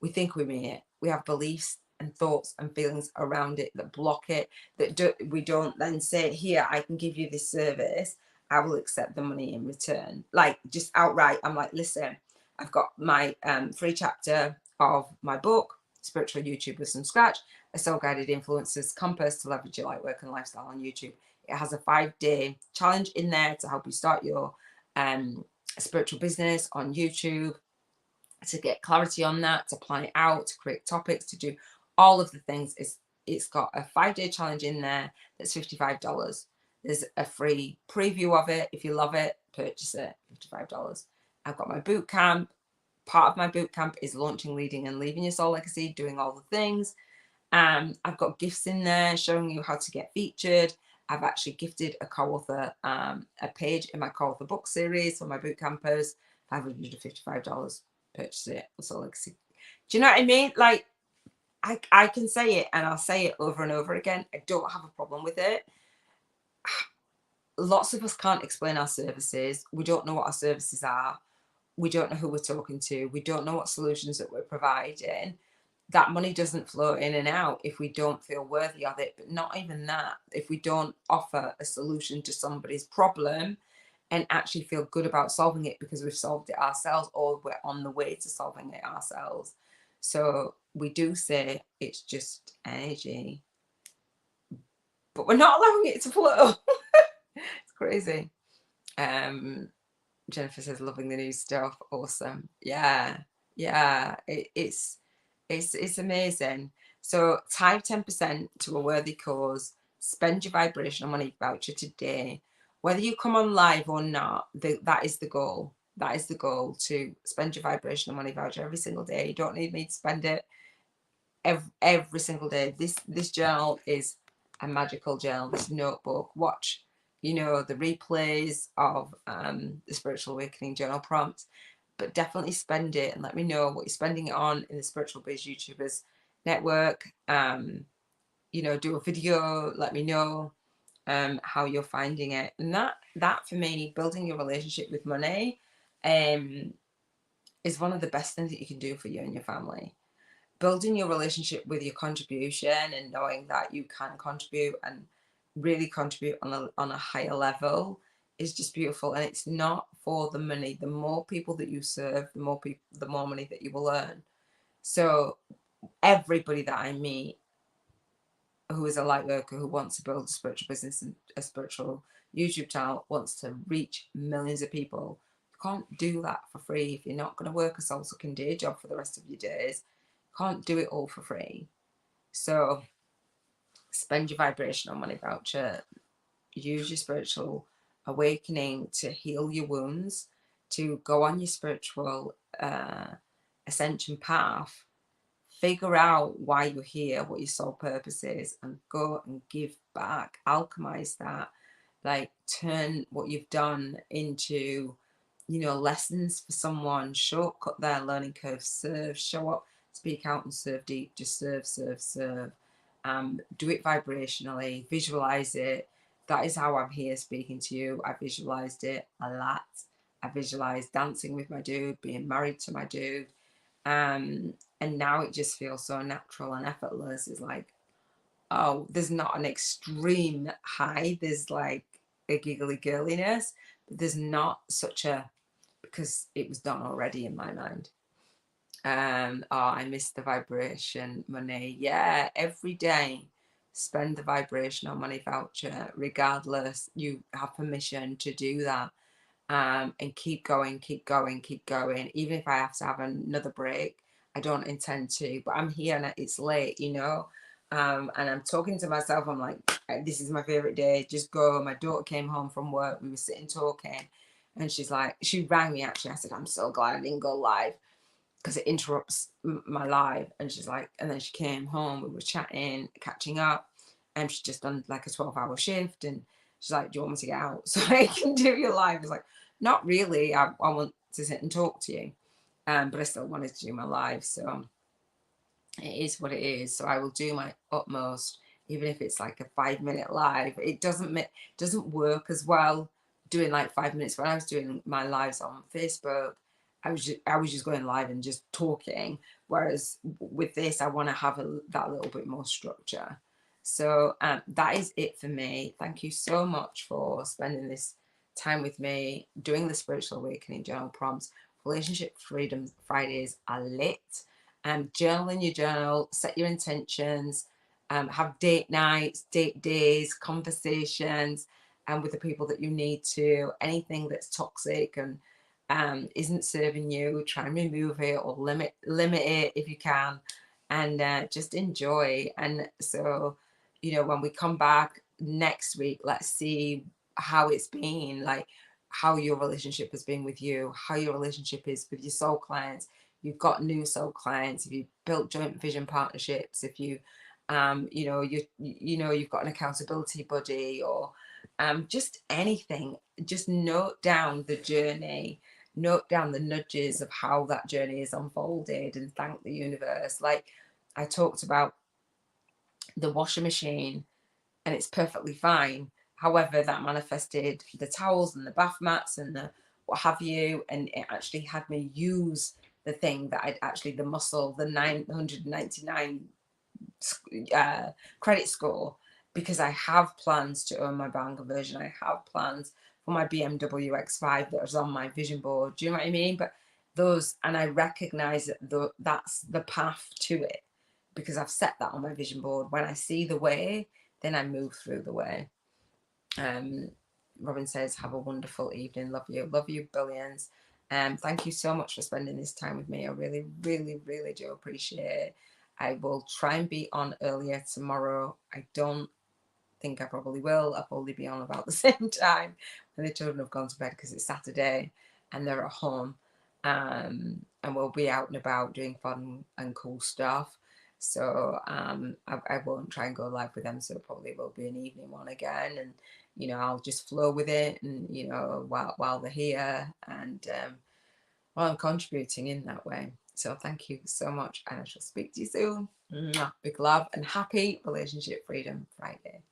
S1: We think we mean it. We have beliefs and thoughts and feelings around it that block it, that we don't then say, here, I can give you this service. I will accept the money in return. Like, just outright, I'm like, listen, I've got my free chapter of my book, Spiritual YouTubers from Scratch, a soul-guided influencers compass to leverage your light work and lifestyle on YouTube. It has a 5-day challenge in there to help you start your spiritual business on YouTube, to get clarity on that, to plan it out, to create topics, to do all of the things. It's got a 5-day challenge in there that's $55. There's a free preview of it. If you love it, purchase it, $55. I've got my boot camp. Part of my boot camp is launching, leading, and leaving your soul legacy, doing all the things. I've got gifts in there showing you how to get featured. I've actually gifted a co-author a page in my co-author book series for my boot campers, $555. Purchase it. Soul legacy. Do you know what I mean? Like, I can say it, and I'll say it over and over again. I don't have a problem with it. Lots of us can't explain our services. We don't know what our services are. We don't know who we're talking to. We don't know what solutions that we're providing. That money doesn't flow in and out if we don't feel worthy of it. But not even that, if we don't offer a solution to somebody's problem and actually feel good about solving it because we've solved it ourselves, or we're on the way to solving it ourselves. So we do say it's just energy, but we're not allowing it to flow. It's crazy. Jennifer says, loving the new stuff. Awesome. Yeah. It's amazing. So type 10% to a worthy cause. Spend your vibrational money voucher today. Whether you come on live or not, that is the goal. That is the goal, to spend your vibrational money voucher every single day. You don't need me to spend it every single day. This journal is a magical journal. This notebook. Watch, the replays of the Spiritual Awakening journal prompts, but definitely spend it and let me know what you're spending it on in the Spiritual Biz YouTubers network. Do a video, let me know how you're finding it. And that for me, building your relationship with money is one of the best things that you can do for you and your family. Building your relationship with your contribution and knowing that you can contribute and really contribute on a higher level is just beautiful. And it's not for the money. The more people that you serve, the more money that you will earn. So everybody that I meet who is a light worker, who wants to build a spiritual business and a spiritual YouTube channel, wants to reach millions of people, you can't do that for free. If you're not going to work a soul-sucking day job for the rest of your days, you can't do it all for free. So spend your vibrational money voucher. Use your spiritual awakening to heal your wounds, to go on your spiritual ascension path. Figure out why you're here, what your soul purpose is, and go and give back. Alchemize that. Like, turn what you've done into, lessons for someone. Shortcut their learning curve. Serve, show up, speak out, and serve deep. Just serve. Do it vibrationally. Visualize it. That is how I'm here speaking to you. I visualized it a lot. I visualized dancing with my dude, being married to my dude. And now it just feels so natural and effortless. It's like, oh, there's not an extreme high. There's like a giggly girliness, but there's not such a, because it was done already in my mind. Oh, I miss the vibration money. Yeah, every day spend the vibrational money voucher, regardless. You have permission to do that. And keep going, keep going, keep going. Even if I have to have another break, I don't intend to, but I'm here and it's late, you know. And I'm talking to myself. I'm like, this is my favorite day. Just go. My daughter came home from work. We were sitting talking, and she's like, she rang me actually. I said, I'm so glad I didn't go live because it interrupts my live. And she's like, and then she came home. We were chatting, catching up, and she's just done like a 12-hour shift, and she's like, do you want me to get out so I can do your live? I was like, not really. I want to sit and talk to you, but I still wanted to do my live. So it is what it is. So I will do my utmost, even if it's like a 5-minute live. It doesn't work as well doing like 5 minutes. When I was doing my lives on Facebook, I was just going live and just talking. Whereas with this, I want to have that little bit more structure. So that is it for me. Thank you so much for spending this time with me, doing the Spiritual Awakening Journal prompts. Relationship Freedom Fridays are lit. Journal in your journal, set your intentions, have date nights, date days, conversations, and with the people that you need to. Anything that's toxic and isn't serving you, try and remove it or limit it if you can, and just enjoy. And so, you know, when we come back next week, let's see how it's been, like how your relationship has been with you, how your relationship is with your soul clients. You've got new soul clients, if you've built joint vision partnerships, if you you know, you've got an accountability buddy, or just anything. Just note down the journey, note down the nudges of how that journey is unfolded, and thank the universe. Like I talked about the washing machine, and it's perfectly fine. However, that manifested the towels and the bath mats and the what have you, and it actually had me use the thing that I'd actually, the muscle, the 999 credit score, because I have plans to own my bang version. I have plans for my BMW X5 that was on my vision board. Do you know what I mean? But those, and I recognize that that's the path to it, because I've set that on my vision board. When I see the way, then I move through the way. Robin says, have a wonderful evening. Love you billions. Thank you so much for spending this time with me. I really, really, really do appreciate it. I will try and be on earlier tomorrow. I don't think I probably will. I'll probably be on about the same time when the children have gone to bed, because it's Saturday and they're at home. And we'll be out and about doing fun and cool stuff. So I won't try and go live with them. So it probably will be an evening one again. And, you know, I'll just flow with it, and, you know, while they're here, and while I'm contributing in that way. So thank you so much, and I shall speak to you soon. Big love, and happy Relationship Freedom Friday.